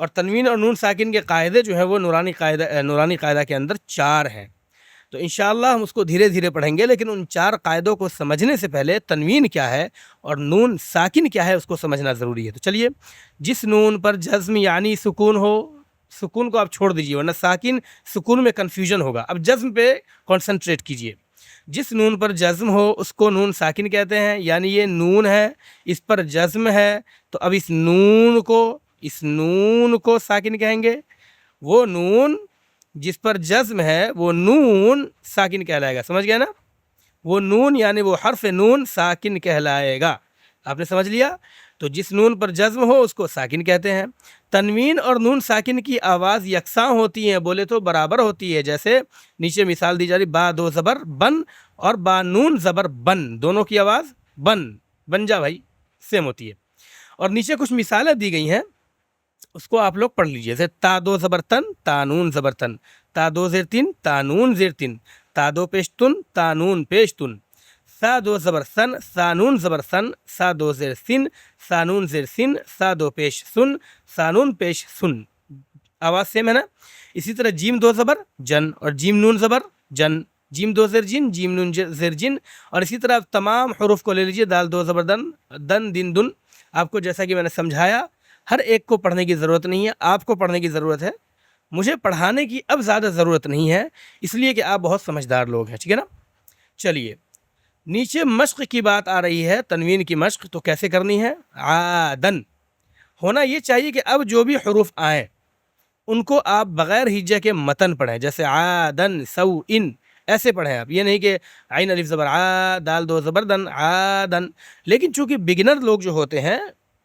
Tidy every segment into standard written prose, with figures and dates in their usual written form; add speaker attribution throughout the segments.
Speaker 1: اور تنوین اور نون ساکن کے قاعدے جو ہیں وہ نورانی قاعدہ کے اندر 4 ہیں. تو انشاءاللہ ہم اس کو دھیرے دھیرے پڑھیں گے، لیکن ان 4 قاعدوں کو سمجھنے سے پہلے تنوین کیا ہے اور نون ساکن کیا ہے اس کو سمجھنا ضروری ہے. تو چلیے، جس نون پر جزم یعنی سکون ہو، سکون کو آپ چھوڑ دیجیے ورنہ ساکن سکون میں کنفیوژن ہوگا. اب جزم پہ کانسنٹریٹ کیجیے. جس نون پر جزم ہو اس کو نون ساکن کہتے ہیں، یعنی یہ نون ہے، اس پر جزم ہے، تو اب اس نون کو ساکن کہیں گے. وہ نون جس پر جزم ہے وہ نون ساکن کہلائے گا. سمجھ گئے نا؟ وہ نون یعنی وہ حرف نون ساکن کہلائے گا. آپ نے سمجھ لیا؟ تو جس نون پر جزم ہو اس کو ساکن کہتے ہیں. تنوین اور نون ساکن کی آواز یکساں ہوتی ہیں، بولے تو برابر ہوتی ہے. جیسے نیچے مثال دی جا رہی، با دو زبر بن اور با نون زبر بن، دونوں کی آواز بن جا بھائی سیم ہوتی ہے. اور نیچے کچھ مثالیں دی گئی ہیں، اس کو آپ لوگ پڑھ لیجئے. جیسے تا دو زبر تن، تا نون زبر تن، تا دو زیر تین، تا نون زیر تین، تا دو پیش تن، تا نون پیش تن، سا دو زبر سن، سا نون زبر سن، سا دو زیر سن، سا نون زیر سن، سا دو پیش سن، سا نون پیش سن. آواز سیم ہے نا؟ اسی طرح جیم دو زبر جن اور جیم نون زبر جن، جیم دو زیر جن، جیم نون زیر جن. اور اسی طرح تمام حروف کو لے لیجئے، دال دو زبر دن، دن دن دن. آپ کو جیسا کہ میں نے سمجھایا، ہر ایک کو پڑھنے کی ضرورت نہیں ہے، آپ کو پڑھنے کی ضرورت ہے. مجھے پڑھانے کی اب زیادہ ضرورت نہیں ہے، اس لیے کہ آپ بہت سمجھدار لوگ ہیں. ٹھیک ہے نا؟ چلیے، نیچے مشق کی بات آ رہی ہے، تنوین کی مشق. تو کیسے کرنی ہے؟ عادن ہونا یہ چاہیے کہ اب جو بھی حروف آئیں ان کو آپ بغیر ہجہ کے متن پڑھیں. جیسے عادن، سو ان، ایسے پڑھیں آپ. یہ نہیں کہ عین الف زبر آ، دال دو زبر دن، عادن. لیکن چونکہ بگنر لوگ جو ہوتے ہیں،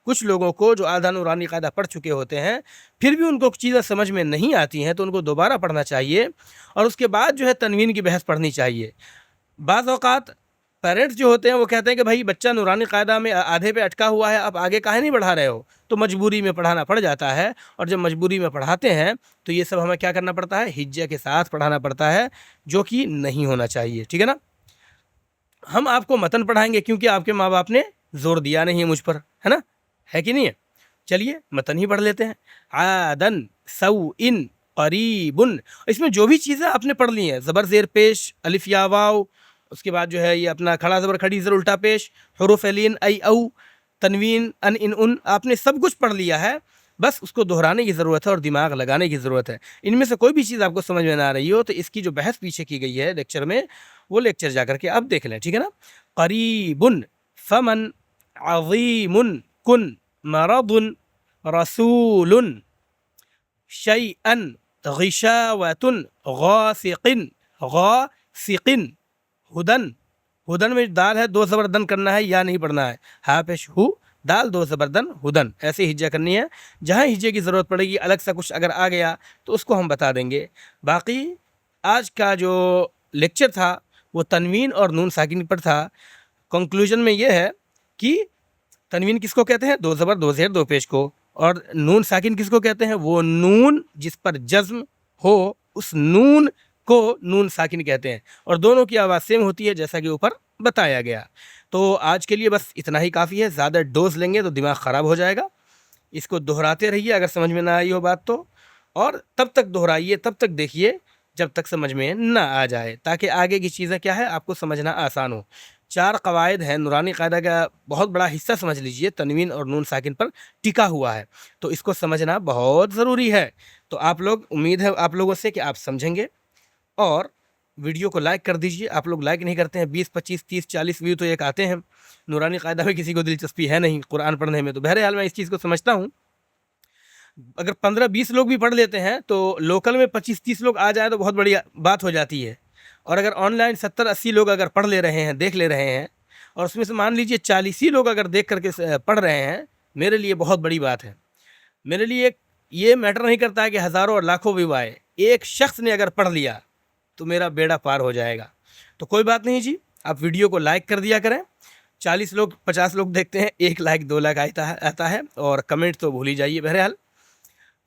Speaker 1: کچھ لوگوں کو جو آدھا نورانی قاعدہ پڑھ چکے ہوتے ہیں، پھر بھی ان کو چیزیں سمجھ میں نہیں آتی ہیں، تو ان کو دوبارہ پڑھنا چاہیے اور اس کے بعد جو ہے تنوین کی بحث پڑھنی چاہیے. بعض اوقات پیرنٹس جو ہوتے ہیں وہ کہتے ہیں کہ بھائی بچہ نورانی قاعدہ میں آدھے پہ اٹکا ہوا ہے، آپ آگے کاہے نہیں بڑھا رہے ہو؟ تو مجبوری میں پڑھانا پڑ جاتا ہے. اور جب مجبوری میں پڑھاتے ہیں تو یہ سب ہمیں کیا کرنا پڑتا ہے؟ ہجہ کے ساتھ پڑھانا پڑتا ہے، جو کہ نہیں ہونا چاہیے. ٹھیک ہے نا؟ ہم آپ کو متن پڑھائیں گے کیونکہ آپ کے ماں باپ نے زور دیا نہیں ہے مجھ پر، ہے نا؟ ہے کہ نہیں ہے؟ چلیے متن ہی پڑھ لیتے ہیں. عادن، سو ان، قریبن. اس میں جو بھی چیزیں آپ نے پڑھ لی ہیں، زبر زیر پیش، الف یا واو، اس کے بعد جو ہے یہ اپنا کھڑا زبر کھڑی زر الٹا پیش، حروف لین ای او، تنوین ان، آپ نے سب کچھ پڑھ لیا ہے. بس اس کو دہرانے کی ضرورت ہے اور دماغ لگانے کی ضرورت ہے. ان میں سے کوئی بھی چیز آپ کو سمجھ میں نہ آ رہی ہو تو اس کی جو بحث پیچھے کی گئی ہے لیکچر میں، وہ لیکچر جا کر کے آپ دیکھ لیں. ٹھیک ہے نا؟ قریبن، فمن، عظیم، کن، مرض، رسول، شیئن، غشاوۃ، غاسق، ہدن. ہدن میں دال ہے، دو زبر دن کرنا ہے یا نہیں پڑھنا ہے؟ ہا پیش ہو، دال دو زبر دن، ہدن. ایسے ہجہ کرنی ہے. جہاں ہجے کی ضرورت پڑے گی الگ سا کچھ اگر آ گیا تو اس کو ہم بتا دیں گے. باقی آج کا جو لیکچر تھا وہ تنوین اور نون ساکن پر تھا. کنکلوژن میں یہ ہے کہ تنوین کس کو کہتے ہیں؟ دو زبر دو زیر دو پیش کو. اور نون ساکن کس کو کہتے ہیں؟ وہ نون جس پر جزم ہو، اس نون کو نون ساکن کہتے ہیں. اور دونوں کی آواز سیم ہوتی ہے جیسا کہ اوپر بتایا گیا. تو آج کے لیے بس اتنا ہی کافی ہے. زیادہ ڈوز لیں گے تو دماغ خراب ہو جائے گا. اس کو دہراتے رہیے اگر سمجھ میں نہ آئی ہو بات تو، اور تب تک دہرائیے، تب تک دیکھیے جب تک سمجھ میں نہ آ جائے، تاکہ آگے کی چیزیں کیا ہے آپ کو سمجھنا آسان ہو. 4 قواعد ہیں، نورانی قاعدہ کا بہت بڑا حصہ سمجھ لیجئے تنوین اور نون ساکن پر ٹکا ہوا ہے. تو اس کو سمجھنا بہت ضروری ہے. تو آپ لوگ، امید ہے آپ لوگوں سے کہ آپ سمجھیں گے. اور ویڈیو کو لائک کر دیجئے. آپ لوگ لائک نہیں کرتے ہیں. 20 25 30 40 ویو تو ایک آتے ہیں. نورانی قاعدہ میں کسی کو دلچسپی ہے نہیں قرآن پڑھنے میں. تو بہرحال میں اس چیز کو سمجھتا ہوں. اگر 15 20 لوگ بھی پڑھ لیتے ہیں تو لوکل میں 25 30 لوگ آ جائیں تو بہت بڑی بات ہو جاتی ہے. اور اگر آن لائن 70 80 لوگ اگر پڑھ لے رہے ہیں، دیکھ لے رہے ہیں، اور اس میں سے مان لیجئے 40 ہی لوگ اگر دیکھ کر کے پڑھ رہے ہیں، میرے لیے بہت بڑی بات ہے. میرے لیے یہ میٹر نہیں کرتا ہے کہ ہزاروں اور لاکھوں ویو آئے. ایک شخص نے اگر پڑھ لیا تو میرا بیڑا پار ہو جائے گا. تو کوئی بات نہیں جی، آپ ویڈیو کو لائک کر دیا کریں. 40 لوگ 50 لوگ دیکھتے ہیں، 1 لائک 2 لائک آتا ہے. اور کمنٹ تو بھول ہی جائیے. بہرحال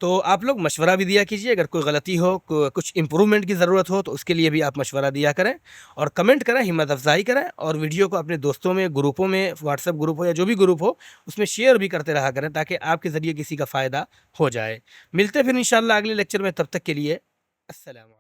Speaker 1: تو آپ لوگ مشورہ بھی دیا کیجیے، اگر کوئی غلطی ہو، کچھ امپرومنٹ کی ضرورت ہو تو اس کے لیے بھی آپ مشورہ دیا کریں، اور کمنٹ کریں، ہمت افزائی کریں، اور ویڈیو کو اپنے دوستوں میں، گروپوں میں، واٹس ایپ گروپ ہو یا جو بھی گروپ ہو اس میں شیئر بھی کرتے رہا کریں، تاکہ آپ کے ذریعے کسی کا فائدہ ہو جائے۔ ملتے پھر انشاءاللہ اگلے لیکچر میں، تب تک کے لیے السلام علیکم۔